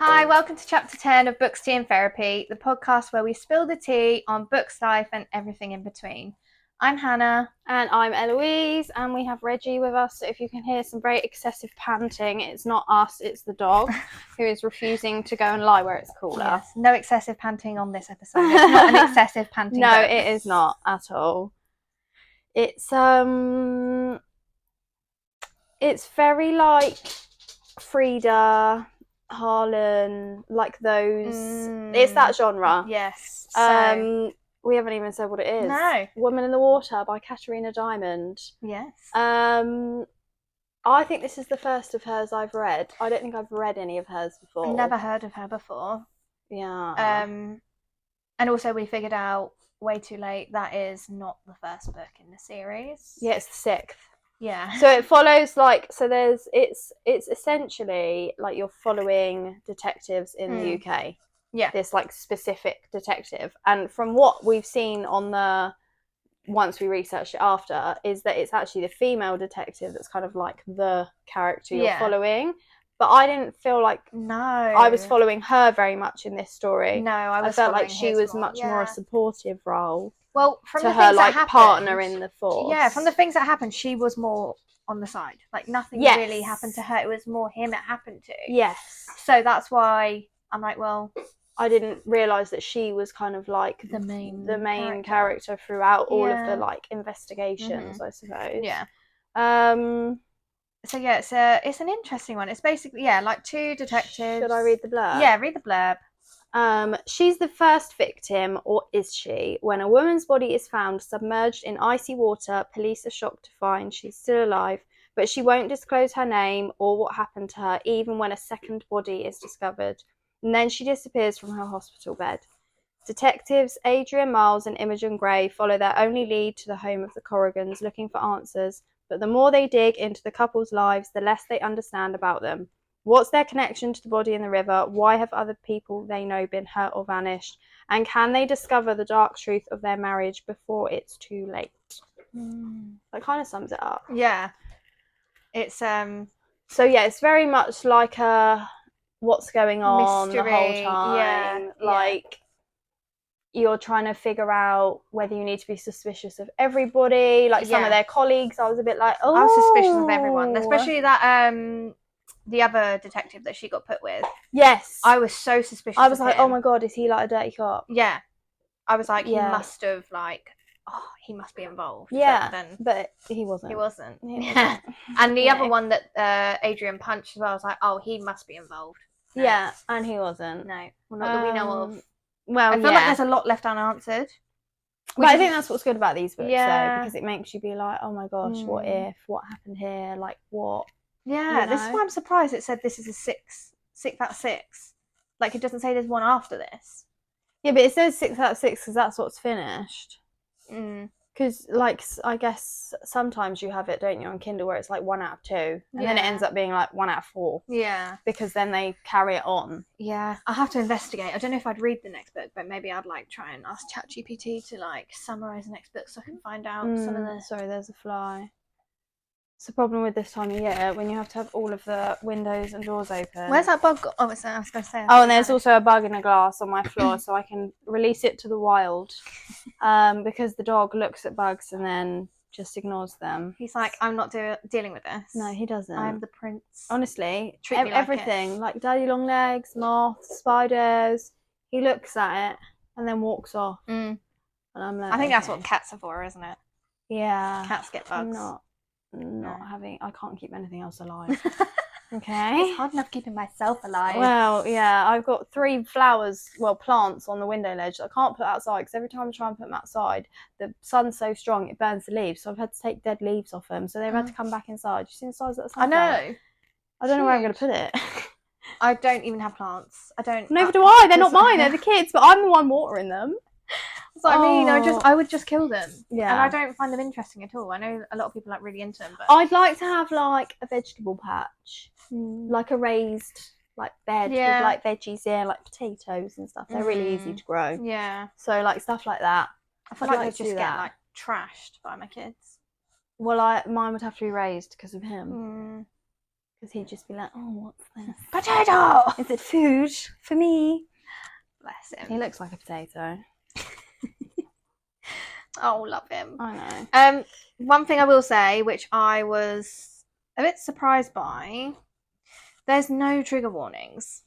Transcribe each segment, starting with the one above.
Hi, welcome to chapter 10 of Books, Tea and Therapy, the podcast where we spill the tea on books, life and everything in between. I'm Hannah. And I'm Eloise, and we have Reggie with us. So if you can hear some very excessive panting, it's not us, it's the dog who is refusing to go and lie where it's cooler. Yes, no excessive panting on this episode. It's not an excessive panting No, book. it is not at all. It's very like Frida, Harlan, like those. It's that genre. Yes. We haven't even said what it is. No. Woman in the Water by Katarina Diamond. Yes. I think this is the first of hers I've read. I don't think I've read any of hers before. Never heard of her before. Yeah. And also we figured out way too late that is not the first book in the series. Yeah, it's the sixth. Yeah. So it follows it's essentially like you're following detectives in the UK. Yeah. This like specific detective. And from what we've seen on once we researched it after, is that it's actually the female detective that's kind of like the character you're following. But I didn't feel like I was following her very much in this story. No, I felt like she was much more a supportive role. Well, from to the her things like that happened, partner in the force. Yeah, from the things that happened, she was more on the side. Like nothing really happened to her. It was more him it happened to. Yes. So that's why I'm like, well, I didn't realise that she was kind of like the main character throughout all of the like investigations, I suppose. Yeah. So yeah, it's an interesting one. It's basically like two detectives. Should I read the blurb? Yeah, read the blurb. She's the first victim, or is she? When a woman's body is found submerged in icy water, police are shocked to find she's still alive, but she won't disclose her name or what happened to her, even when a second body is discovered. And then she disappears from her hospital bed. Detectives Adrian Miles and Imogen Gray follow their only lead to the home of the Corrigans, looking for answers, but the more they dig into the couple's lives, the less they understand about them. What's their connection to the body in the river? Why have other people they know been hurt or vanished? And can they discover the dark truth of their marriage before it's too late? That kind of sums it up. Yeah. It's So yeah, it's very much like a what's going on mystery, the whole time. Like you're trying to figure out whether you need to be suspicious of everybody. Like some of their colleagues, I was a bit like, oh, I was suspicious of everyone, especially that the other detective that she got put with. Yes. I was so suspicious. I was of like, him. oh my god, is he like a dirty cop? Yeah. I was like, he must have he must be involved. Yeah. But he wasn't. He wasn't. Yeah. And the other one that Adrian punched as well, I was like, oh, he must be involved. No. Yeah, and he wasn't. No. Well, not that we know of. Well, I feel like there's a lot left unanswered. But I think that's what's good about these books, though, because it makes you be like, oh my gosh, what if? What happened here? Like, what? Yeah, this is why I'm surprised it said this is a 6 out of 6. Like, it doesn't say there's one after this. Yeah, but it says 6 out of 6 because that's what's finished. Because, like, I guess sometimes you have it, don't you, on Kindle where it's like 1 out of 2, and then it ends up being like 1 out of 4. Yeah. Because then they carry it on. Yeah, I'll have to investigate. I don't know if I'd read the next book, but maybe I'd like try and ask ChatGPT to like summarize the next book so I can find out some of the. Sorry, there's a fly. It's the problem with this time of year when you have to have all of the windows and doors open. Where's that bug? I was going to say. Oh, and there's also a bug in the glass on my floor, so I can release it to the wild. Because the dog looks at bugs and then just ignores them. He's like, I'm not dealing with this. No, he doesn't. I'm the prince. Honestly, treat me like everything, like daddy long legs, moths, spiders. He looks at it and then walks off. And I'm like, I think that's what cats are for, isn't it? Yeah. Cats get bugs. I can't keep anything else alive. Okay. It's hard enough keeping myself alive. Well, yeah, I've got 3 plants on the window ledge that I can't put outside because every time I try and put them outside, the sun's so strong it burns the leaves. So I've had to take dead leaves off them. So they've had to come back inside. You see the size of that sunflower? I know. I don't know where I'm going to put it. I don't even have plants. I don't. Neither do I. They're not mine. They're the kids, but I'm the one watering them. So I mean, I would just kill them. Yeah. And I don't find them interesting at all. I know a lot of people like really into them, but I'd like to have like a vegetable patch, like a raised like bed with like veggies in, like potatoes and stuff. They're really easy to grow. Yeah. So like stuff like that. I feel like they just get like trashed by my kids. Well, mine would have to be raised because of him. Because he'd just be like, oh, what's this? Potato! Is it food for me? Bless him. He looks like a potato. Oh, love him. I know. One thing I will say, which I was a bit surprised by, there's no trigger warnings.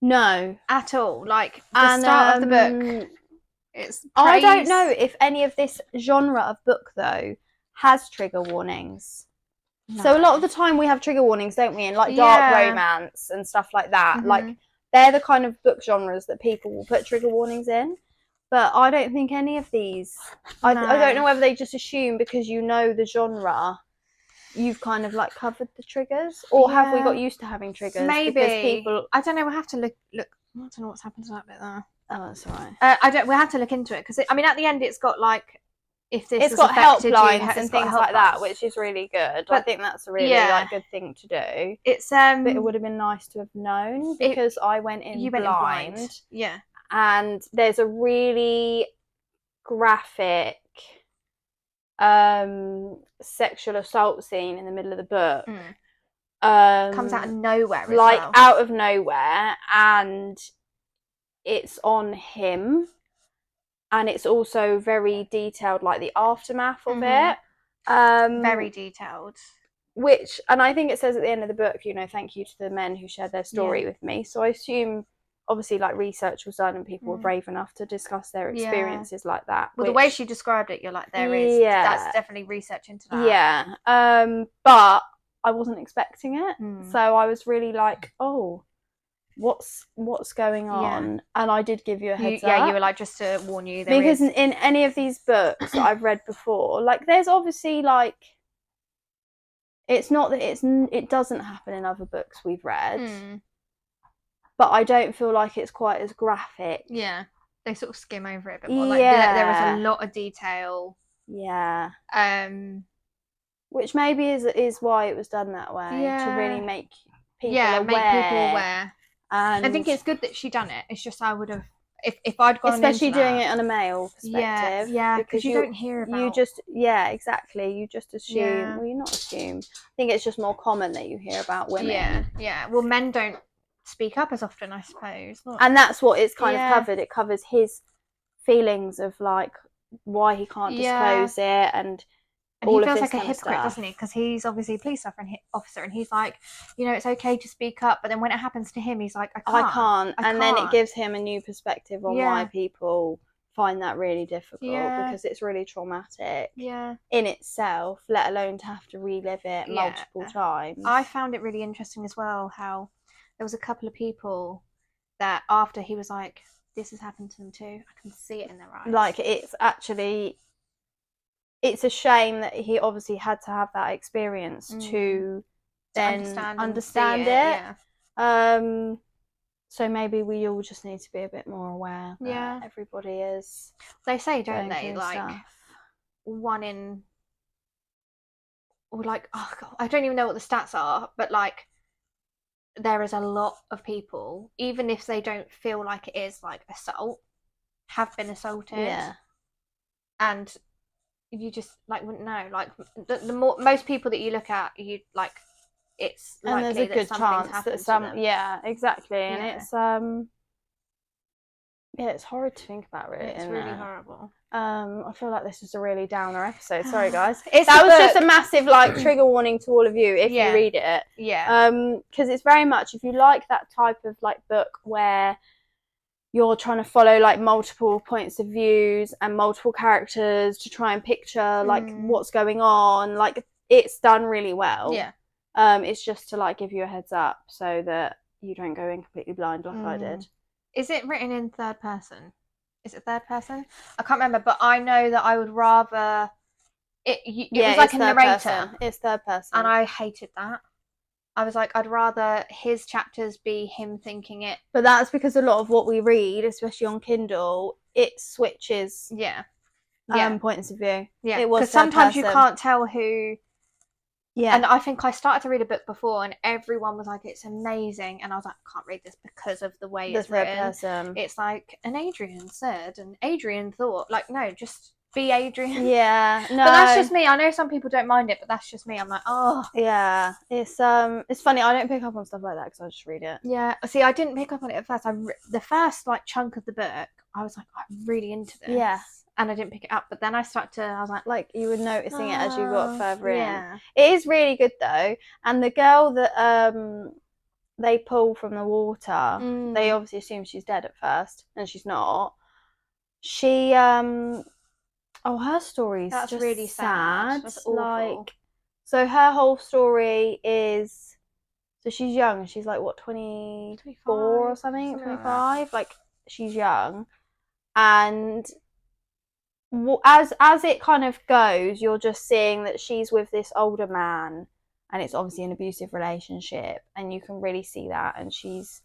No. At all. Like, the start of the book, it's praise. I don't know if any of this genre of book, though, has trigger warnings. No. So a lot of the time we have trigger warnings, don't we? In like dark romance and stuff like that. Mm-hmm. Like, they're the kind of book genres that people will put trigger warnings in. But I don't think any of these... No. I don't know whether they just assume because you know the genre, you've kind of like covered the triggers, or have we got used to having triggers? Maybe. Because people... I don't know. We'll have to look. I don't know what's happened to that bit there. Oh, that's all right. We'll have to look into it because I mean, at the end, it's got like if this. It's got helplines and things like that, which is really good. But I think that's a really like good thing to do. It's but it would have been nice to have known because I went in blind. Yeah. And there's a really graphic sexual assault scene in the middle of the book. Comes out of nowhere, out of nowhere, and it's on him, and it's also very detailed, like the aftermath of it. Very detailed. Which, and I think it says at the end of the book, you know, thank you to the men who shared their story with me. So I assume, obviously, like research was done and people were brave enough to discuss their experiences like that. Well, the way she described it, you're like, that's definitely research into that. Yeah. But I wasn't expecting it. So I was really like, oh, what's going on? And I did give you a heads up. Yeah, you were like, just to warn you. Because in any of these books that I've read before, like there's obviously like, it's not that it doesn't happen in other books we've read. But I don't feel like it's quite as graphic. Yeah, they sort of skim over it a bit more. Like there is a lot of detail. Yeah. Which maybe is why it was done that way, to really make people aware. And I think it's good that she done it. It's just I would have, if I'd gone especially into doing it on a male perspective. Yeah, because you don't hear about. You just exactly. You just assume. Yeah. Well, you not assume. I think it's just more common that you hear about women. Yeah. Well, men don't speak up as often, I suppose. And that's what it's kind of covered. It covers his feelings of like why he can't disclose it, and all he feels of this like a hypocrite, doesn't he? Because he's obviously a police officer, and he's like, you know, it's okay to speak up, but then when it happens to him, he's like, I can't. And then it gives him a new perspective on why people find that really difficult, because it's really traumatic in itself, let alone to have to relive it multiple times. I found it really interesting as well how there was a couple of people that after he was like, this has happened to them too, I can see it in their eyes. Like, it's a shame that he obviously had to have that experience to then understand it. So maybe we all just need to be a bit more aware that everybody is. They say, don't they, like stuff. One in, or like, oh God, I don't even know what the stats are, but like there is a lot of people, even if they don't feel like it is like assault, have been assaulted. Yeah. And you just like wouldn't know. Like the most people that you look at, you like, it's likely and there's a good chance that exactly. Yeah. And it's horrid to think about, really. It's really horrible. I feel like this was a really downer episode. Sorry, guys. That was just a massive like trigger warning to all of you if you read it. Yeah. Because it's very much, if you like that type of like book where you're trying to follow like multiple points of views and multiple characters to try and picture like what's going on, like it's done really well. Yeah. It's just to like give you a heads up so that you don't go in completely blind like I did. Is it written in third person? Is it third person? I can't remember, but I know that I would rather it was like a narrator. Person. It's third person. And I hated that. I was like, I'd rather his chapters be him thinking it. But that's because a lot of what we read, especially on Kindle, it switches points of view. Yeah, because sometimes you can't tell who. Yeah. And I think I started to read a book before and everyone was like, it's amazing. And I was like, I can't read this because of the way it's written. Person. It's like, and Adrian said, and Adrian thought. Like, no, just be Adrian. Yeah, no. But that's just me. I know some people don't mind it, but that's just me. I'm like, oh. Yeah, it's funny. I don't pick up on stuff like that because I just read it. Yeah. See, I didn't pick up on it at first. The first like chunk of the book, I was like, I'm really into this. Yeah. And I didn't pick it up, but then I was like you were noticing it as you got further in. Yeah. It is really good though. And the girl that they pull from the water, they obviously assume she's dead at first, and she's not. She her story's That's just really sad. That's awful. Like, so her whole story is, so she's young. She's like what, 24 or something 25. Like she's young, and as it kind of goes, you're just seeing that she's with this older man, and it's obviously an abusive relationship, and you can really see that. And she's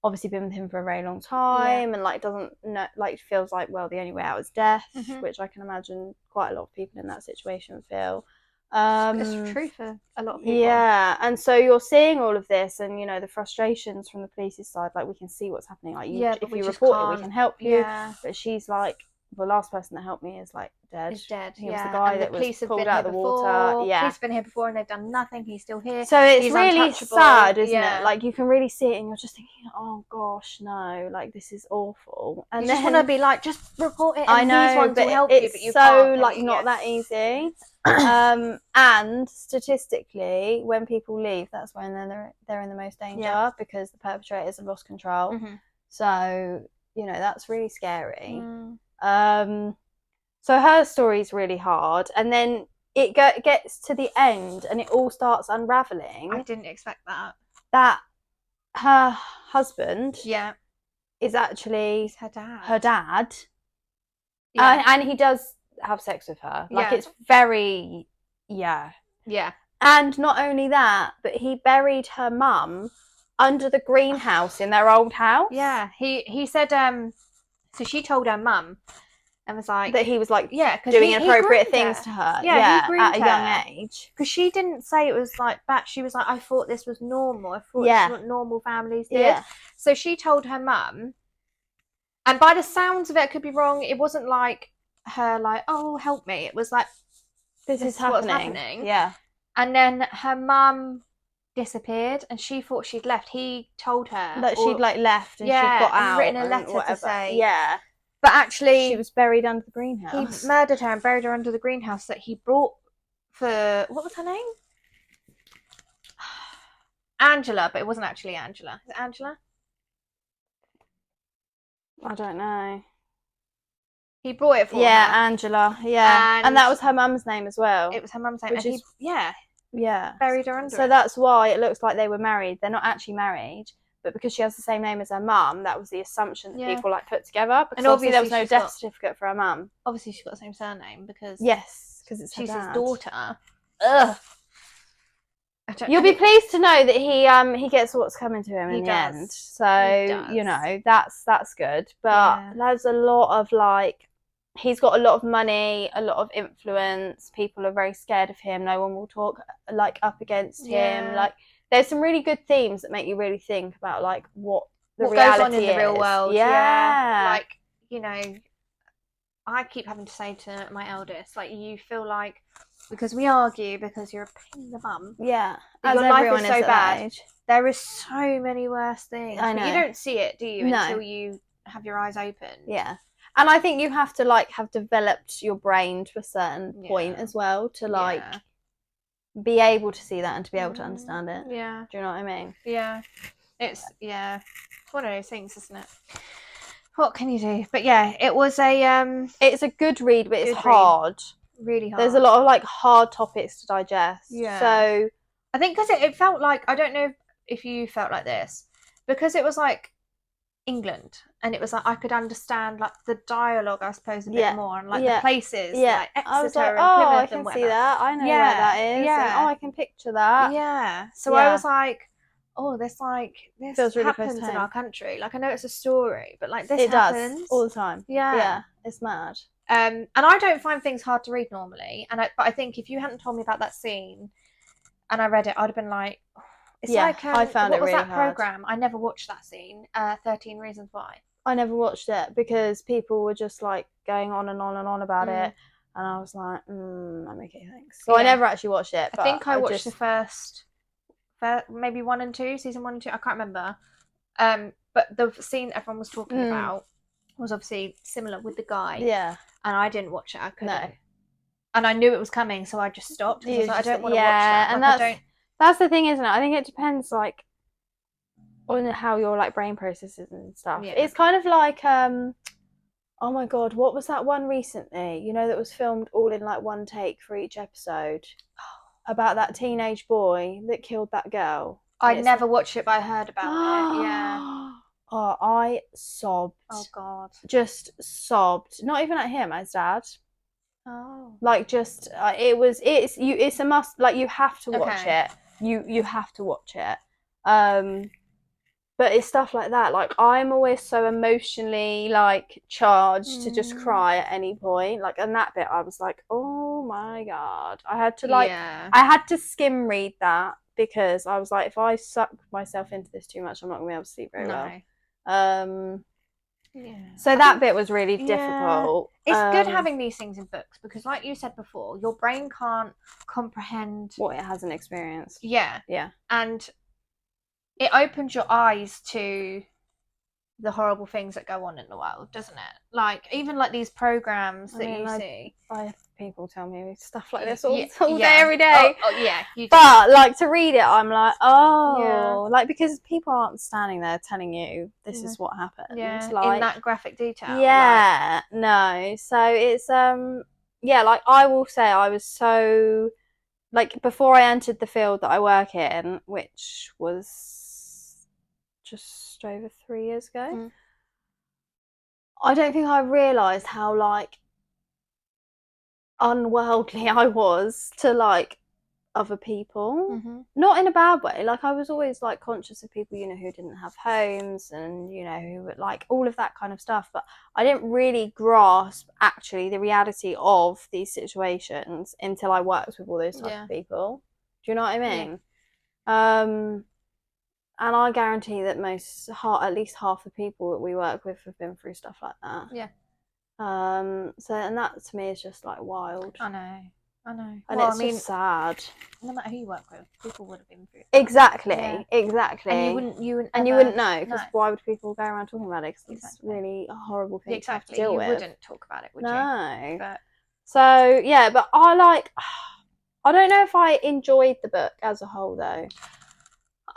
obviously been with him for a very long time, and like doesn't know, like feels like, well, the only way out is death, which I can imagine quite a lot of people in that situation feel. It's true for a lot of people. Yeah, and so you're seeing all of this, and you know the frustrations from the police's side. Like we can see what's happening. Like if you report it, we can help you. Yeah. But she's like, the last person that helped me is like dead. Is dead. He was the guy that was pulled out of the water. Yeah. Police have been here before and they've done nothing. He's still here. So it's really sad, isn't it? Like you can really see it, and you're just thinking, oh gosh, no, like this is awful. And you then, just want to be like, just report it. And I know, these ones but will help it's you, but you so can't, like not that easy. And statistically, when people leave, that's when they're in the most danger because the perpetrators have lost control. So you know that's really scary. So her story's really hard, and then it gets to the end, and it all starts unraveling. I didn't expect that. That her husband, is actually her dad. Her dad, and he does have sex with her. Like it's very, yeah. And not only that, but he buried her mum under the greenhouse in their old house. Yeah, he said. So she told her mum. And was like that he was like doing inappropriate things to her at a young age, because she didn't say it was like that. She was like, I thought this was normal. I thought this is what normal families did. So she told her mum, and by the sounds of it, I could be wrong, it wasn't like her like, oh help me, it was like this is happening. And then her mum disappeared, and she thought she'd left. He told her that she'd like left and she'd got out and written a letter to say but actually she was buried under the greenhouse. He murdered her and buried her under the greenhouse that he brought for, what was her name? Angela, but it wasn't actually Angela. Is it Angela? I don't know. He brought it for her. Angela. Yeah. And that was her mum's name as well. It was her mum's name. And buried her under So that's why it looks like they were married. They're not actually married. But because she has the same name as her mum, that was the assumption that people like put together. Because obviously there was no death certificate for her mum. Obviously she's got the same surname because because it's she's her dad. His daughter. Ugh. You'll be pleased to know that he gets what's coming to him in the end. So you know that's good. But there's a lot of like, he's got a lot of money, a lot of influence. People are very scared of him. No one will talk like up against him. Like. There's some really good themes that make you really think about like what reality goes on in the real world. Like, you know, I keep having to say to my eldest, like, you feel like because we argue because you're a pain in the bum. Yeah, your life is so bad. There is so many worse things. I know. But you don't see it, do you? Until you have your eyes open. Yeah. And I think you have to like have developed your brain to a certain point as well to like be able to see that and to be able to understand it. Yeah. Do you know what I mean? Yeah. It's one of those things, isn't it? What can you do? But yeah, it was it's a good read, but it's hard. Really hard. There's a lot of like hard topics to digest. Yeah. So I think because it felt like, I don't know if you felt like this, because it was like England, and it was like I could understand like the dialogue, I suppose, a bit more, and like the places, like Exeter I was like, and Plymouth, I can see that. I know where that is. Yeah. And, I can picture that. Yeah. So I was like, this feels really happens in our country. Like I know it's a story, but like this happens does all the time. Yeah. It's mad. And I don't find things hard to read normally, but I think if you hadn't told me about that scene, and I read it, I'd have been like. It's like, I found it really hard. What was that program? I never watched that scene. 13 Reasons Why. I never watched it because people were just like going on and on and on about it, and I was like, I'm okay, thanks. So I never actually watched it. But I think I watched the first, maybe 1 and 2, season 1 and 2. I can't remember. But the scene everyone was talking about was obviously similar with the guy. Yeah. And I didn't watch it. I couldn't. No. And I knew it was coming, so I just stopped. I was like, I don't want to watch that. And that's the thing, isn't it? I think it depends, like, on how your like brain processes and stuff. Yeah. It's kind of like oh my god, what was that one recently? You know, that was filmed all in like one take for each episode, about that teenage boy that killed that girl. I never watched it, but I heard about it. Yeah. Oh, I sobbed. Oh god. Just sobbed. Not even at him, as dad. Oh. Like, just it's a must. Like, you have to watch it. You have to watch it. But it's stuff like that. Like, I'm always so emotionally like charged to just cry at any point. Like, and that bit, I was like, oh my god. I had to I had to skim read that, because I was like, if I suck myself into this too much, I'm not gonna be able to sleep very well. So that bit was really difficult. It's good having these things in books, because, like you said before, your brain can't comprehend what it hasn't experienced. Yeah. And it opens your eyes to the horrible things that go on in the world, doesn't it? Like, even like these programs that you see. I have people tell me stuff like this all day, every day. Oh yeah. But like, to read it, I'm like, like, because people aren't standing there telling you this is what happened. Yeah. Like, in that graphic detail. Yeah. No. So it's like, I will say I was so, like, before I entered the field that I work in, which was just over 3 years ago, I don't think I realised how like unworldly I was to like other people. Not in a bad way. Like, I was always like conscious of people, you know, who didn't have homes, and, you know, who were like all of that kind of stuff, but I didn't really grasp actually the reality of these situations until I worked with all those type of people. Do you know what I mean? And I guarantee that at least half the people that we work with have been through stuff like that. Yeah. So, and that to me is just like wild. I know. And it's just sad. No matter who you work with, people would have been through it. Exactly. And you wouldn't know, because why would people go around talking about it? Because it's really a horrible thing to have to deal with. You wouldn't talk about it, would you? No. But... So yeah, but I don't know if I enjoyed the book as a whole though.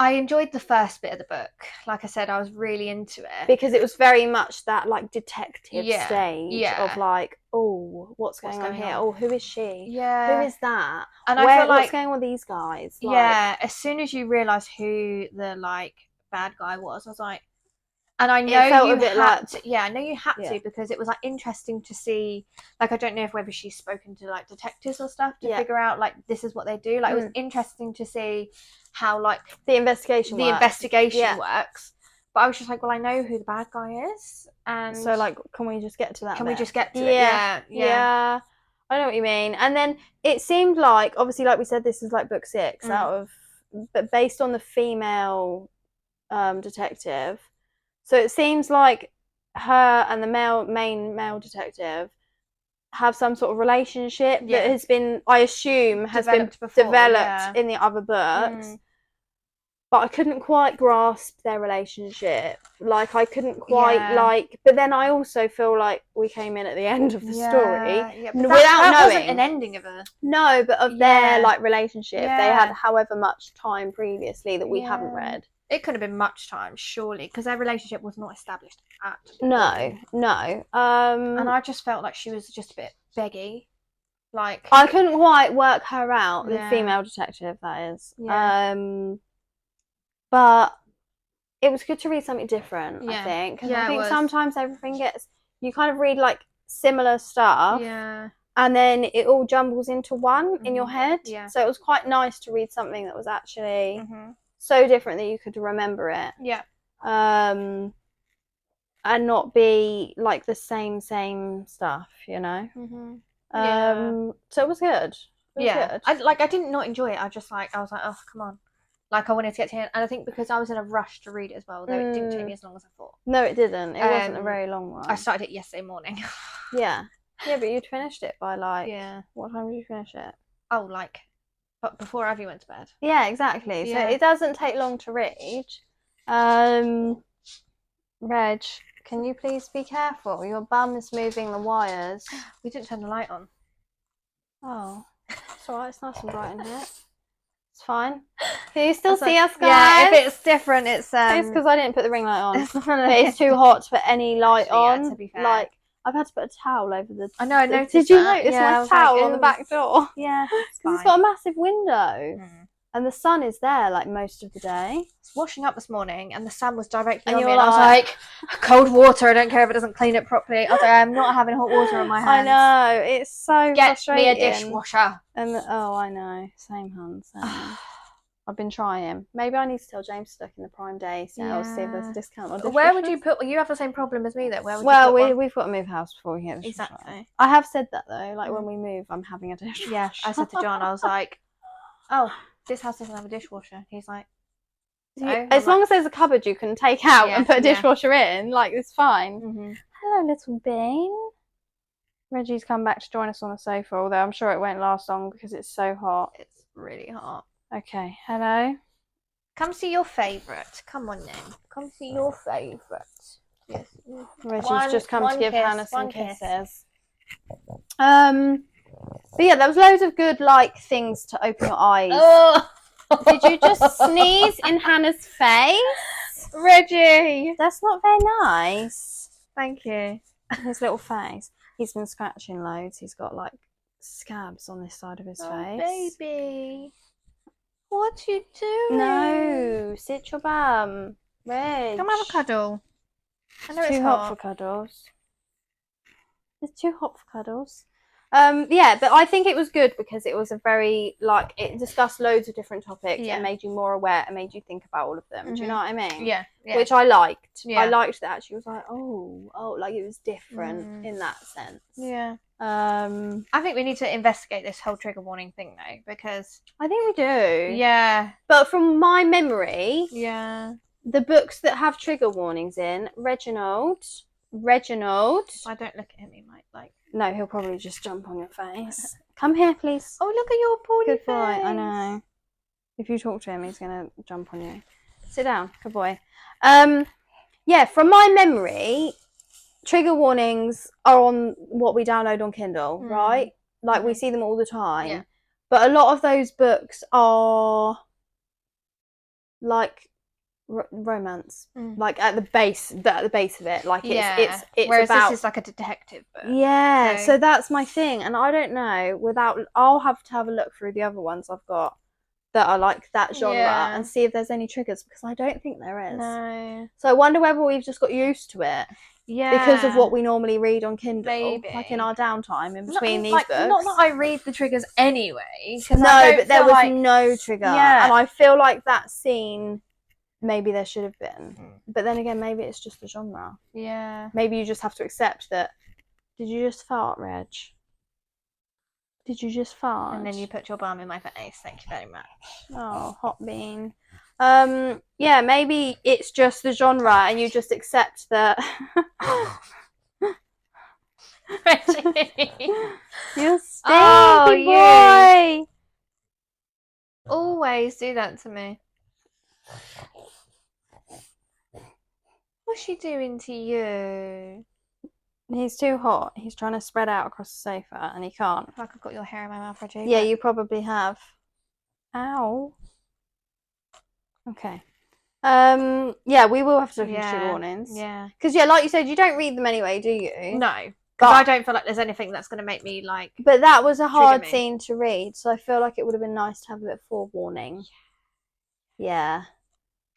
I enjoyed the first bit of the book. Like I said, I was really into it. Because it was very much that like detective stage of like, oh, what's going on here? Oh, who is she? Yeah. Who is that? And I feel like, what's going on with these guys? Like, yeah, as soon as you realise who the like bad guy was, I was like, and I know I know you had to, because it was like interesting to see, like, I don't know whether she's spoken to like detectives or stuff to figure out like this is what they do. Like, it was interesting to see how like the investigation works. But I was just like, well, I know who the bad guy is, and so like, can we just get to that? We just get to it? Yeah. I know what you mean. And then it seemed like, obviously, like we said, this is like book 6 but based on the female detective. So it seems like her and the main male detective have some sort of relationship that has been, I assume, developed in the other books. But I couldn't quite grasp their relationship. Like, I couldn't quite but then I also feel like we came in at the end of the story without that knowing. Wasn't an ending of a... No, but of their like relationship. They had however much time previously that we haven't read. It could have been much time, surely, because their relationship was not established at all. No. And I just felt like she was just a bit beggy. Like, I couldn't quite work her out, the female detective, that is. But it was good to read something different, I think. Because I think sometimes you kind of read like similar stuff. Yeah. And then it all jumbles into one in your head. Yeah. So it was quite nice to read something that was actually... so different that you could remember it. Yeah. And not be like the same stuff, you know. So it was good. Good. I didn't not enjoy it. I was like, oh, come on. Like, I wanted to get to it, and I think because I was in a rush to read it as well, though it didn't take me as long as I thought. No, it didn't. It wasn't a very long one. I started it yesterday morning. Yeah. Yeah, but you'd finished it by like... Yeah. What time did you finish it? Oh, like, but before Abby went to bed. Yeah, exactly. Yeah. So it doesn't take long to read. Reg, can you please be careful? Your bum is moving the wires. We didn't turn the light on. Oh, it's alright. It's nice and bright in here. It's fine. Can you still see us, guys? Yeah, if it's different, it's because I didn't put the ring light on. It's, It's too hot to put any light on. Yeah, to be fair. Like, I've had to put a towel over the... I know, I noticed Did you that. notice Yeah, my towel on the back door? Yeah, because it's got a massive window. And the sun is there like most of the day. I was washing up this morning and the sun was directly And on you me, were and I was like, cold water, I don't care if it doesn't clean it properly. I was like, I'm not having hot water on my hands. I know, it's so Get frustrating. me a dishwasher. And oh, I know, same hun, same. I've been trying. Maybe I need to tell James to look in the Prime Day sale, see if there's a discount on dishwasher. Where would you put? You have the same problem as me, though. Where would you well, put we've got to move house before we get the dishwasher. Exactly. I have said that though. Like when we move, I'm having a dishwasher. Yeah, I said to John, I was like, "Oh, this house doesn't have a dishwasher." He's like, as long as there's a cupboard you can take out and put a dishwasher in, like it's fine. Hello, little bean. Reggie's come back to join us on the sofa, although I'm sure it won't last long because it's so hot. It's really hot. Okay, hello. Come see your favourite. Come on then. Come see your favourite. Yes. Reggie's just come to give Hannah some kisses. But yeah, there was loads of good like things to open your eyes. Oh. Did you just sneeze in Hannah's face? Reggie! That's not very nice. Thank you. His little face. He's been scratching loads. He's got like scabs on this side of his face. Baby. What you doing? No, sit your bum. Reg. Come have a cuddle. I know it's too hot for cuddles. It's too hot for cuddles. Yeah, but I think it was good because it was a very like it discussed loads of different topics and made you more aware and made you think about all of them. Do you know what I mean? Yeah. Which I liked. I liked that she was like, oh, like it was different in that sense. Yeah. I think we need to investigate this whole trigger warning thing though, because I think we do. Yeah. But from my memory, the books that have trigger warnings in, Reginald. If I don't look at him, he might like. No, he'll probably just jump on your face. Come here, please. Oh, look at your poorly Good boy. Face. I know. If you talk to him, he's gonna jump on you. Sit down. Good boy. Yeah, from my memory, trigger warnings are on what we download on Kindle, right? Like we see them all the time. Yeah. But a lot of those books are like romance, like at the base of it. Like it's whereas about... this is like a detective book. Yeah, so that's my thing, and I don't know. I'll have to have a look through the other ones I've got that are like that genre and see if there's any triggers because I don't think there is. No. So I wonder whether we've just got used to it. Yeah. Because of what we normally read on Kindle, like in our downtime in between these books. Not that I read the triggers anyway. No, but there was no trigger, and I feel like that scene. Maybe there should have been. But then again, maybe it's just the genre. Yeah. Maybe you just have to accept that. Did you just fart, Reg? Did you just fart? And then you put your bum in my face. Thank you very much. Oh, hot bean. Yeah, maybe it's just the genre and you just accept that. You stinky boy! Always do that to me. What's she doing to you? He's too hot. He's trying to spread out across the sofa and he can't. I feel like I've got your hair in my mouth, Reggie. Yeah, you probably have. Ow. Okay. Yeah, we will have to look into trigger warnings. Yeah. Because like you said, you don't read them anyway, do you? No. Because I don't feel like there's anything that's going to make me like. But that was a hard scene to read, so I feel like it would have been nice to have a bit of forewarning. Yeah.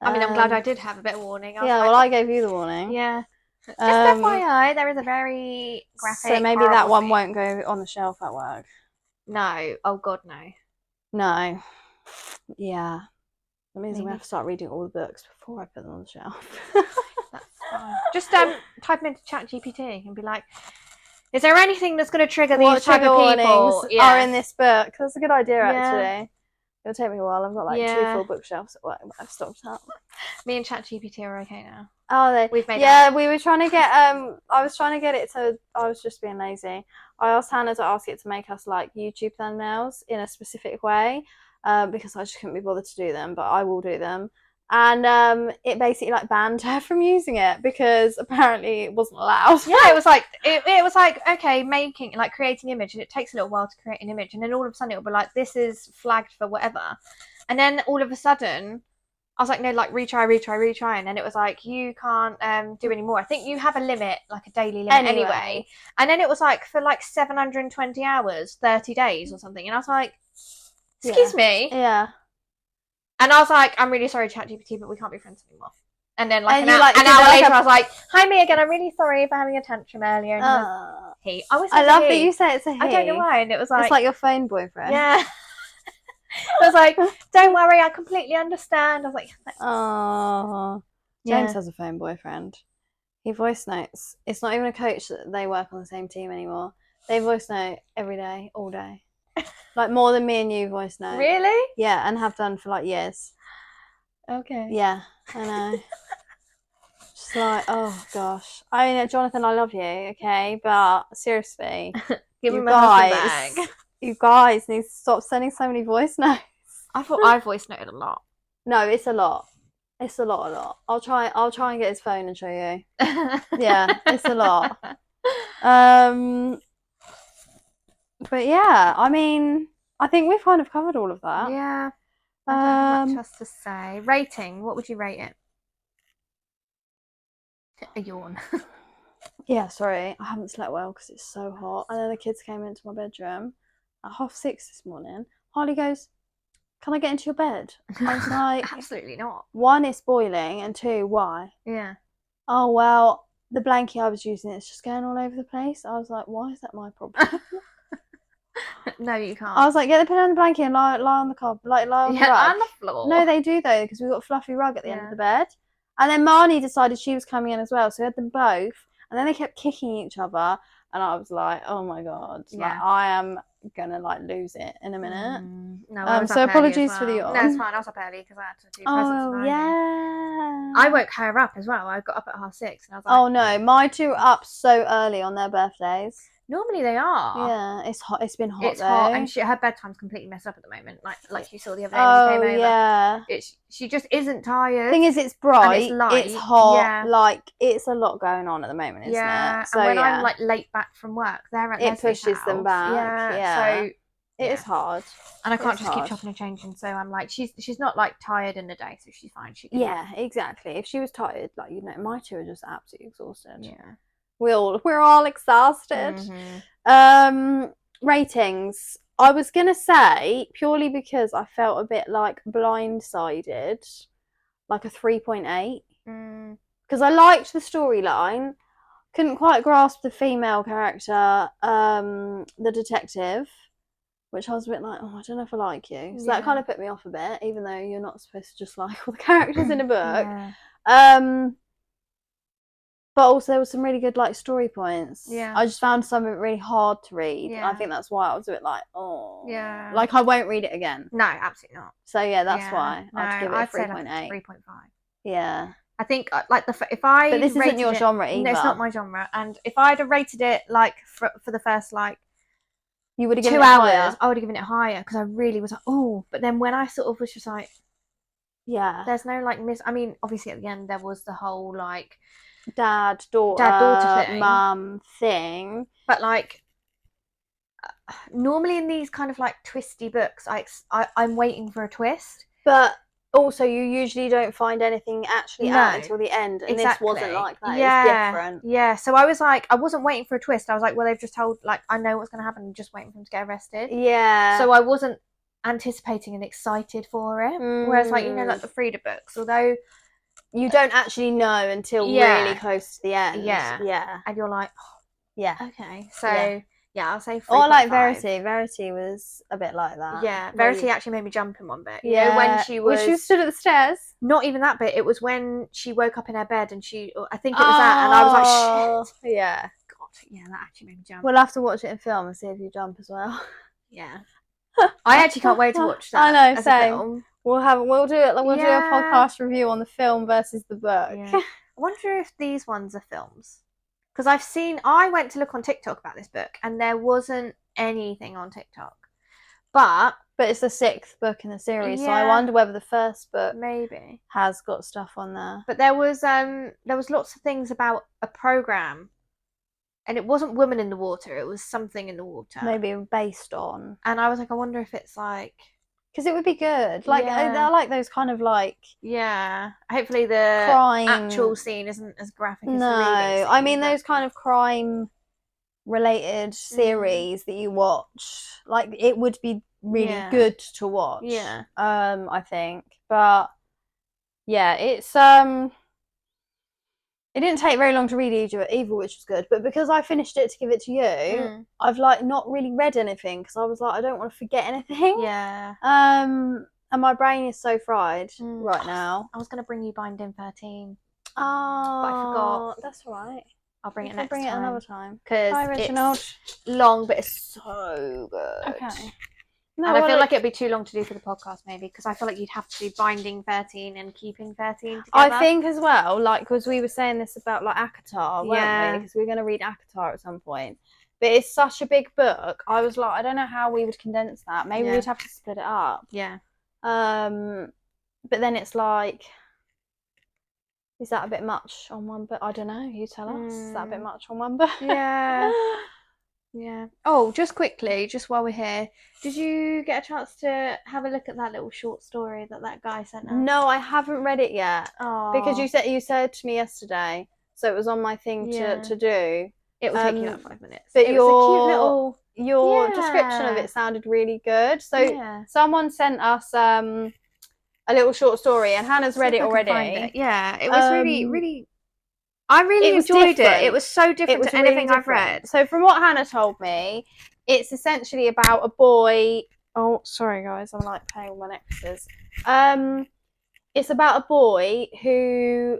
I mean, I'm glad I did have a bit of warning. I gave you the warning. Yeah. Just FYI, there is a very graphic. So maybe that one won't go on the shelf at work. No. Oh God, no. No. Yeah. That means I'm going to have to start reading all the books before I put them on the shelf. That's fine. Just type into ChatGPT and be like, is there anything that's going to trigger these type of people? Are in this book? That's a good idea, actually. It'll take me a while. I've got like 2 full bookshelves at work, but I've stocked up. Me and ChatGPT are okay now. Oh, we've made out. We were trying to get I was trying to get it to. I was just being lazy. I asked Hannah to ask it to make us like YouTube thumbnails in a specific way, because I just couldn't be bothered to do them, but I will do them. And it basically like banned her from using it because apparently it wasn't allowed. Yeah, it was like it was like, okay, creating image, and it takes a little while to create an image, and then all of a sudden it'll be like, this is flagged for whatever, and then all of a sudden I was like, no, like retry, and then it was like, you can't do any more. I think you have a limit, like a daily limit anyway. And then it was like for like 720 hours, 30 days or something, and I was like, excuse me. Yeah. And I was like, I'm really sorry, ChatGPT, but we can't be friends anymore. And then like an hour like later, I was like, hi, me again. I'm really sorry for having a tantrum earlier. And he. I love that you say it's a he. I don't know why. And it was like, it's like your phone boyfriend. Yeah. I was like, don't worry, I completely understand. I was like, oh, James has a phone boyfriend. He voice notes. It's not even a coach that they work on the same team anymore. They voice note every day, all day. Like more than me and you voice note. Really? Yeah, and have done for like years. Okay. Yeah, I know. Just like, oh gosh. I mean, Jonathan, I love you, okay? But seriously, give me my husband back. You guys need to stop sending so many voice notes. I thought I voice noted a lot. No, it's a lot. It's a lot. I'll try and get his phone and show you. Yeah, it's a lot. But yeah, I mean, I think we've kind of covered all of that. Yeah. I don't have much else to say. Rating, what would you rate it? A yawn. Yeah, sorry, I haven't slept well because it's so hot. And then the kids came into my bedroom at 6:30 this morning. Harley goes, can I get into your bed? I was like, absolutely not. 1, it's boiling, and 2, why? Yeah. Oh, well, the blanket I was using, it's just going all over the place. I was like, why is that my problem? No, you can't. I was like, get the pillow on the blanket and lie on the rug. On the floor. No, they do though, because we've got a fluffy rug at the end of the bed. And then Marnie decided she was coming in as well, so we had them both. And then they kept kicking each other, and I was like, oh my god, like I am gonna like lose it in a minute. No, so apologies for the yawn. No, it's fine. I was up early because I had to do presents. Oh yeah. I woke her up as well. I got up at 6:30, and I was like, oh no, my 2 are up so early on their birthdays. Normally they are. Yeah, it's hot. It's been hot. It's hot, and her bedtime's completely messed up at the moment. Like you saw the other day when you came over. Yeah. She just isn't tired. Thing is, it's bright. It's light. It's hot. Yeah. Like it's a lot going on at the moment, isn't it? So and when I'm like late back from work, they're at it pushes them back. Yeah. So it is hard, and I can't just keep chopping and changing. So I'm like, she's not like tired in the day, so she's fine. Exactly. If she was tired, like my 2 are just absolutely exhausted. Yeah. We're all exhausted. Ratings. I was gonna say, purely because I felt a bit like blindsided, like a 3.8. Because I liked the storyline, couldn't quite grasp the female character, the detective, which I was a bit like, oh, I don't know if I like you. So that kind of put me off a bit, even though you're not supposed to just like all the characters in a book. But also there was some really good like story points. Yeah. I just found some of it really hard to read. Yeah. I think that's why I was a bit like, oh. Yeah. Like I won't read it again. No, absolutely not. So yeah, that's why I'd give it a 3.8. Like 3.5. Yeah. I think like if I. But this isn't your genre either. No, it's not my genre. And if I'd have rated it like for the first like. You would have given 2 hours. Higher. I would have given it higher because I really was like, oh. But then when I sort of was just like. Yeah. There's no like I mean, obviously at the end there was the whole like. Dad daughter thing. Mum thing, but like normally in these kind of like twisty books I'm waiting for a twist, but also you usually don't find anything actually out until the end, and this wasn't like that. It was different. So I was like, I wasn't waiting for a twist. I was like, well, they've just told, like, I know what's going to happen. I'm just waiting for him to get arrested. So I wasn't anticipating and excited for it, whereas like, you know, like the Frida books, although you don't actually know until really close to the end. And you're like, oh, okay, so I'll say 3.5. Or like Verity was a bit like that. Verity actually made me jump in one bit, you know, when she was stood at the stairs. Not even that bit, it was when she woke up in her bed and I think it was that, and I was like, shit. God, that actually made me jump. We'll have to watch it in film and see if you jump as well. I actually can't wait to watch that. I know, as same. A film. We'll do it. We'll do a podcast review on the film versus the book. Yeah. I wonder if these ones are films. Because I went to look on TikTok about this book and there wasn't anything on TikTok. But it's the 6th book in the series, yeah, so I wonder whether the first book maybe has got stuff on there. But there was lots of things about a program, and it wasn't Women in the Water, it was something in the water. Maybe based on. And I was like, I wonder if it's like, because it would be good. Like I like those kind of like hopefully the crime actual scene isn't as graphic as the No, reading scene, I mean those kind of crime related series that you watch. Like it would be really good to watch. Yeah. I think. But yeah, it's it didn't take very long to read either, which was good. But because I finished it to give it to you, I've like not really read anything because I was like, I don't want to forget anything. Yeah. And my brain is so fried right now. I was gonna bring you Binding 13. Oh, but I forgot. That's all right. I'll bring it next time. Another time. Because it's long, but it's so good. Okay. No, and I feel like it'd be too long to do for the podcast, maybe, because I feel like you'd have to do Binding 13 and Keeping 13 together. I think as well, like, because we were saying this about like ACOTAR, weren't we? Because we're going to read ACOTAR at some point. But it's such a big book. I was like, I don't know how we would condense that. Maybe we'd have to split it up. Yeah. But then it's like, is that a bit much on one book? I don't know. You tell us. Is that a bit much on one book? Yeah. Yeah. Oh, just quickly, just while we're here, did you get a chance to have a look at that little short story that guy sent us? No, I haven't read it yet. Oh. Because you said to me yesterday, so it was on my thing to do. It will take you like 5 minutes. But it was a cute your description of it sounded really good. So someone sent us a little short story, and Hannah's read it already. Yeah, it was really. I really enjoyed it. It was so different to anything I've read. So from what Hannah told me, it's essentially about a boy. Oh, sorry guys, I'm like playing with my necklaces. It's about a boy who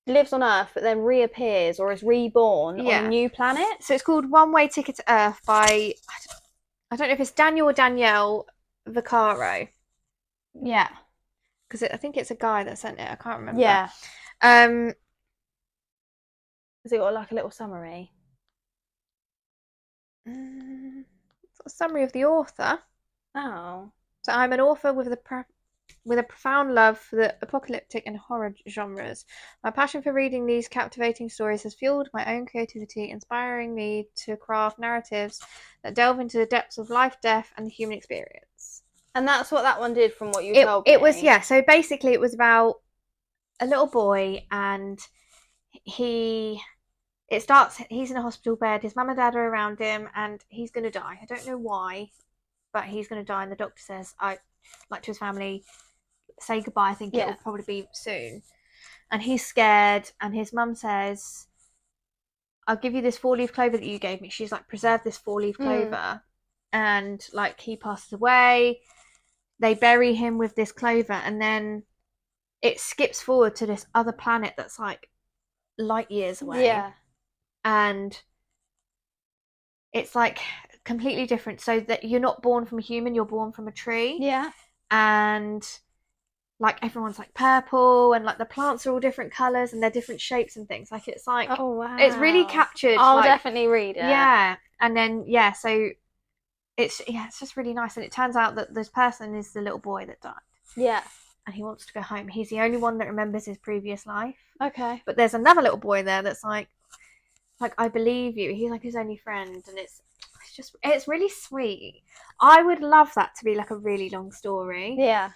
lives on Earth but then reappears or is reborn on a new planet. So it's called One Way Ticket to Earth by, I don't know if it's Daniel or Danielle Vaccaro. Yeah. Because I think it's a guy that sent it. I can't remember. Yeah. Has it got like a little summary? It's a summary of the author. Oh. So I'm an author with a profound love for the apocalyptic and horror genres. My passion for reading these captivating stories has fueled my own creativity, inspiring me to craft narratives that delve into the depths of life, death, and the human experience. And that's what that one did from what you told me. It was, so basically it was about a little boy, and he's in a hospital bed, his mum and dad are around him, and he's going to die. I don't know why, but he's going to die, and the doctor says, to his family, say goodbye, I think it will probably be soon. And he's scared, and his mum says, I'll give you this 4-leaf clover that you gave me. She's like, preserve this 4-leaf clover. And like, he passes away, they bury him with this clover, and then it skips forward to this other planet that's like light years away. Yeah. And it's like completely different, so that you're not born from a human, you're born from a tree. Yeah. And like everyone's like purple, and like the plants are all different colours and they're different shapes and things. Like it's like, oh wow, it's really captured. I'll definitely read it. Yeah. And then so it's just really nice. And it turns out that this person is the little boy that died. Yeah. And he wants to go home. He's the only one that remembers his previous life. Okay. But there's another little boy there that's like I believe you. He's like his only friend, and it's really sweet. I would love that to be like a really long story. Yeah.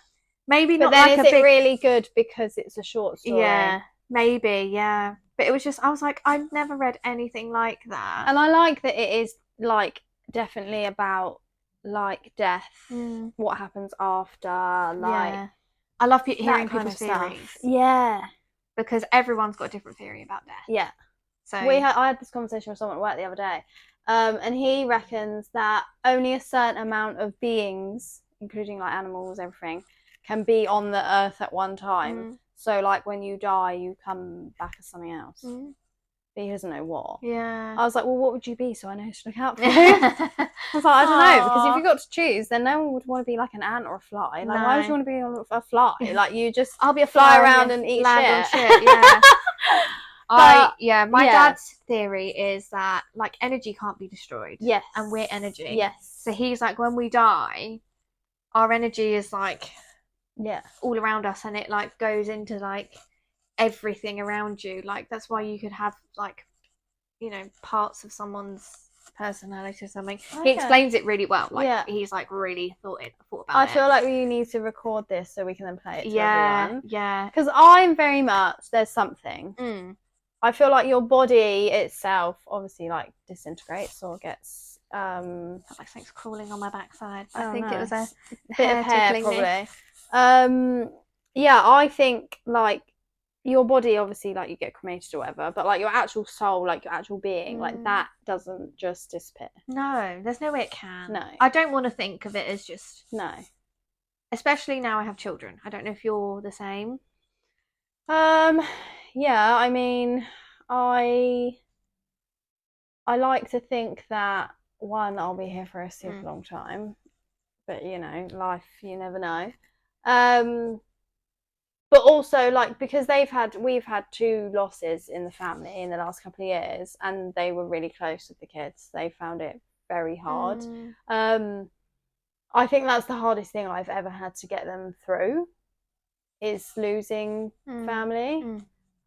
Maybe but not then like is it really good because it's a short story? Yeah, maybe, yeah. But it was just, I was like, I've never read anything like that. And I like that it is like definitely about like death, what happens after, like I love hearing people's theories. Yeah. Because everyone's got a different theory about death. Yeah. So I had this conversation with someone at work the other day, and he reckons that only a certain amount of beings, including like animals, everything, can be on the earth at one time. So like when you die, you come back as something else. but he doesn't know what. Yeah. I was like, well, what would you be so I know to look out for you? I was like, I don't know, because if you got to choose, then no one would want to be like an ant or a fly. Like, why would you want to be a fly? Like, you just I'll be a fly around and eat land shit. on shit. Yeah. My dad's theory is that like energy can't be destroyed. Yes. And we're energy. Yes. So he's like, when we die, our energy is like all around us, and it like goes into like everything around you. Like that's why you could have like, you know, parts of someone's personality or something. He explains it really well. Like he's like really thought about it. I feel like we need to record this so we can then play it to everyone. Yeah. Because I'm very much, there's something. I feel like your body itself obviously like disintegrates or gets like something's crawling on my backside. I think no. It was a bit of hair probably. Yeah, I think like your body obviously like you get cremated or whatever, but like your actual soul, like your actual being, like that doesn't just disappear. No, there's no way it can. No. I don't want to think of it as just especially now I have children. I don't know if you're the same. Yeah, I mean, I like to think that one, I'll be here for a super long time, but you know, life, you never know. But also like because we've had 2 losses in the family in the last couple of years, and they were really close with the kids. They found it very hard. I think that's the hardest thing I've ever had to get them through is losing family.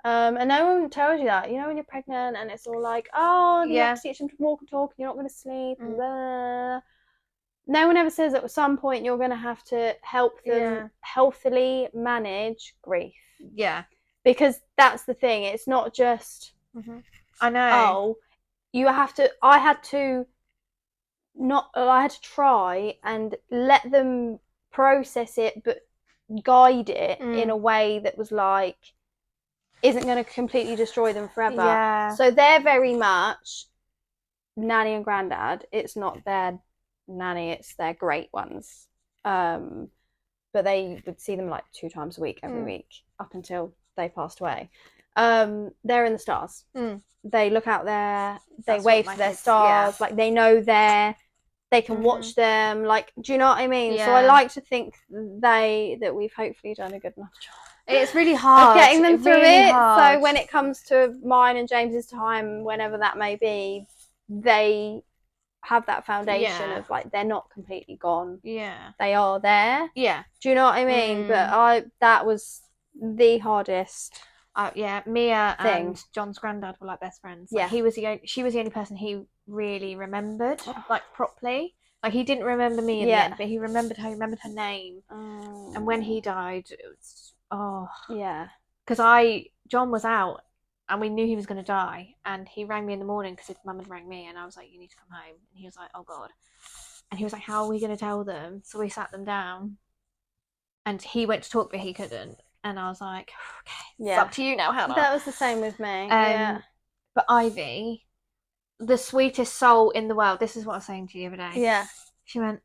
And no one tells you that. You know, when you're pregnant and it's all like, oh, you have to teach them to walk and talk and you're not going to sleep. And blah. No one ever says that at some point you're going to have to help them healthily manage grief. Yeah. Because that's the thing. It's not just, I know. Oh, I had to try and let them process it, but guide it in a way that was like, isn't going to completely destroy them forever. Yeah. So they're very much nanny and granddad. It's not their nanny, it's their great ones. But they would see them like 2 times a week, every week, up until they passed away. They're in the stars. They look out there, they wave for their stars, like they know they can watch them, like, do you know what I mean? So I like to think that we've hopefully done a good enough job. It's really hard. Of getting them through it. So when it comes to mine and James's time, whenever that may be, they have that foundation of like they're not completely gone. Yeah. They are there. Yeah. Do you know what I mean? But that was the hardest. Mia and John's granddad were like best friends. Like, she was the only person he really remembered like properly. Like he didn't remember me in the end, but he remembered her. He remembered her name. And when he died, it was because John was out and we knew he was going to die, and he rang me in the morning because his mum had rang me, and I was like, you need to come home. And he was like, oh god. And he was like, how are we going to tell them? So we sat them down, and he went to talk but he couldn't, and I was like, okay, it's up to you now, Hannah. That was the same with me. But Ivy, the sweetest soul in the world, this is what I was saying to you the other day. She went,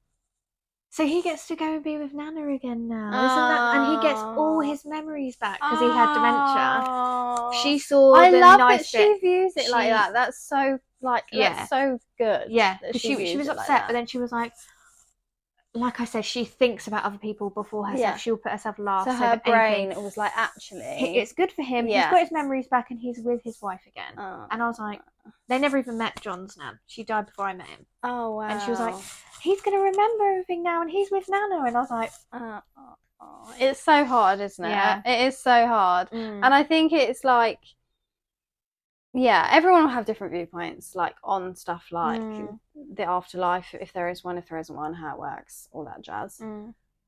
so he gets to go and be with Nana again now, isn't that? And he gets all his memories back because he had dementia. She saw I the love nice that she views it like that. That's so that's so good. Yeah, she was upset, but then she was like I said, she thinks about other people before herself. She'll put herself last. So her brain was like, actually, it's good for him. He's got his memories back, and he's with his wife again. And I was like, they never even met John's nan. She died before I met him. Oh wow! And she was like, he's gonna remember everything now, and he's with Nana. And I was like, it's so hard, isn't it? Yeah, it is so hard. And I think it's like, everyone will have different viewpoints, like on stuff like the afterlife, if there is one, if there isn't one, how it works, all that jazz.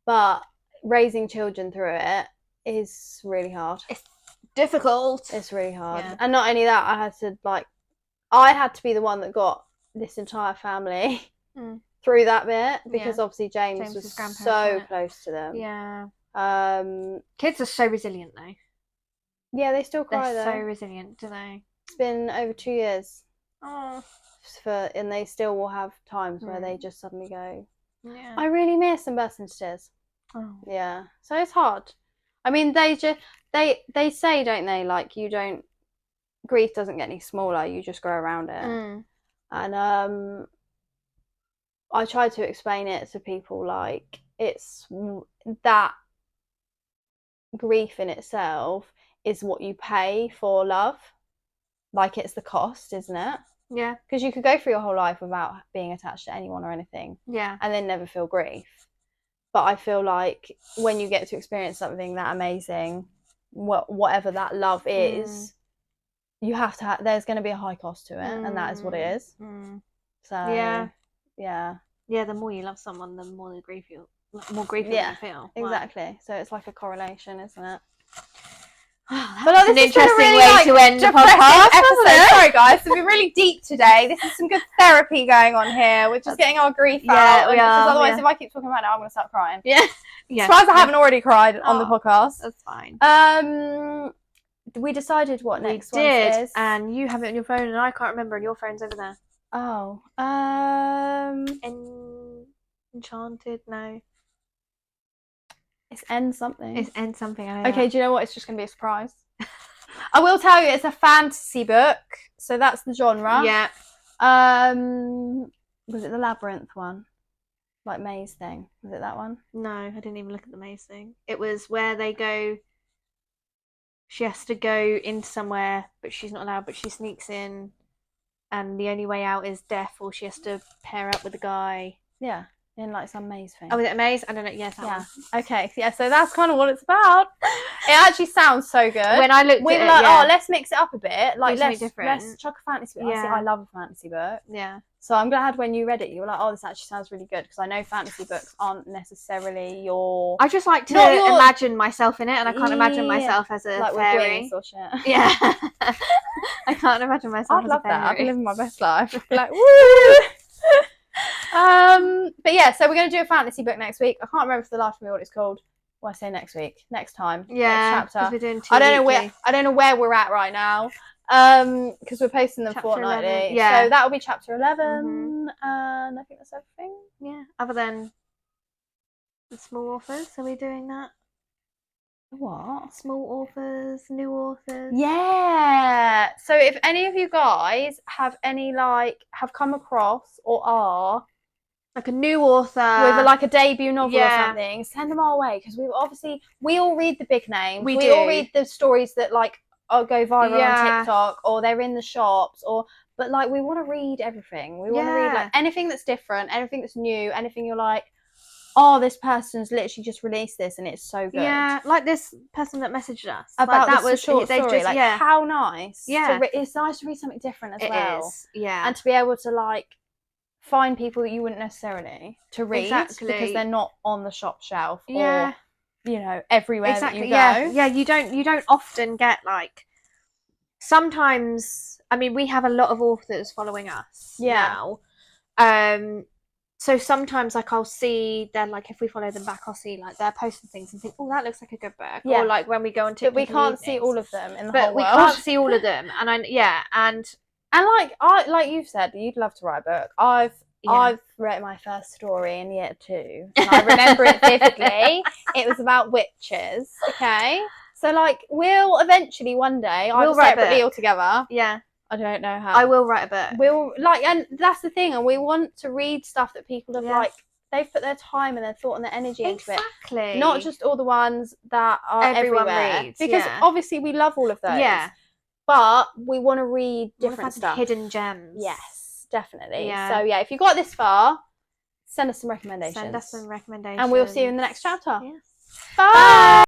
But raising children through it is really hard. It's difficult. It's really hard. And not only that, I had to be the one that got this entire family through that bit, because obviously James was so close to them. Kids are so resilient though. Yeah, they still cry. They're so resilient, do they? It's been over 2 years. And they still will have times where they just suddenly go, I really miss, and burst into tears. Yeah. So it's hard. I mean, they say, don't they, like, you don't grief doesn't get any smaller, you just grow around it. And I try to explain it to people, like, it's that grief in itself is what you pay for love. Like, it's the cost, isn't it? Yeah. Because you could go through your whole life without being attached to anyone or anything. Yeah. And then never feel grief. But I feel like when you get to experience something that amazing, whatever that love is, you have to there's going to be a high cost to it, and that is what it is. So yeah, the more you love someone, the more grief you feel. Exactly. So it's like a correlation, isn't it? But that's an interesting way to end the podcast, episode. Sorry guys, it's been really deep today. This is some good therapy going on here. We're just getting our grief out. Because otherwise, if I keep talking about it, I'm going to start crying. Yeah. Surprised I haven't already cried on the podcast. That's fine. We decided what next one is, and you have it on your phone, and I can't remember, and your phone's over there. Oh, Enchanted? No. It's end something. It's end something. I know okay, do you know what? It's just going to be a surprise. I will tell you, it's a fantasy book, so that's the genre. Yeah. Was it the labyrinth one? Like maze thing? Was it that one? No, I didn't even look at the maze thing. It was where they go. She has to go into somewhere, but she's not allowed. But she sneaks in, and the only way out is death, or she has to pair up with a guy. Yeah. In like some maze thing. Oh, was it a maze? I don't know. Yes, that one. Okay, yeah, so that's kind of what it's about. It actually sounds so good. When I looked we at were it, like, oh, let's mix it up a bit. Like, let's chuck a fantasy book. I love a fantasy book. Yeah. So I'm glad when you read it, you were like, oh, this actually sounds really good, because I know fantasy books aren't necessarily your... I just like to imagine myself in it, and I can't imagine myself as a like fairy. With wings or shit. Yeah. I can't imagine myself as a fairy. I'd love that. I'd be living my best life. I'd be like, woo! But yeah, so we're going to do a fantasy book next week. I can't remember for the life of me what it's called. Well, I say next week, next time, next chapter. We're doing I don't know where we're at right now, because we're posting them fortnightly. 11. Yeah, so that'll be chapter 11, and I think that's everything. Yeah, other than the small authors, are we doing that? What? Small authors, new authors. Yeah. So if any of you guys have have come across or are like a new author with like a debut novel or something, send them our way, because we all read the big names. We all read the stories that like go viral on TikTok, or they're in the shops, but like we want to read everything. We want to read like anything that's different, anything that's new, anything you're like, oh, this person's literally just released this and it's so good. Yeah, like this person that messaged us about that was short story. Like, how nice. Yeah, it's nice to read something different as well. It is. Yeah, and to be able to like find people that you wouldn't necessarily to read because they're not on the shop shelf or everywhere that you go. Yeah, you don't often get like. Sometimes, I mean, we have a lot of authors following us now. So sometimes, like, I'll see they're like, if we follow them back, I'll see like they're posting things and think, oh, that looks like a good book. Yeah. Or like when we go on TikTok, but we can't see all of them in the whole world. But we can't see all of them, and like you've said, you'd love to write a book. I've written my first story in year 2, and I remember it vividly. It was about witches. Okay, so like we'll eventually one day we'll write separately all together. Yeah. I don't know how. I will write a book. We'll and that's the thing, and we want to read stuff that people have like they've put their time and their thought and their energy into it. Exactly. Not just all the ones that are everywhere. Reads, because obviously we love all of those. Yeah. But we want to read different stuff. Hidden gems. Yes, definitely. Yeah. So yeah, if you got this far, send us some recommendations. And we'll see you in the next chapter. Yes. Bye.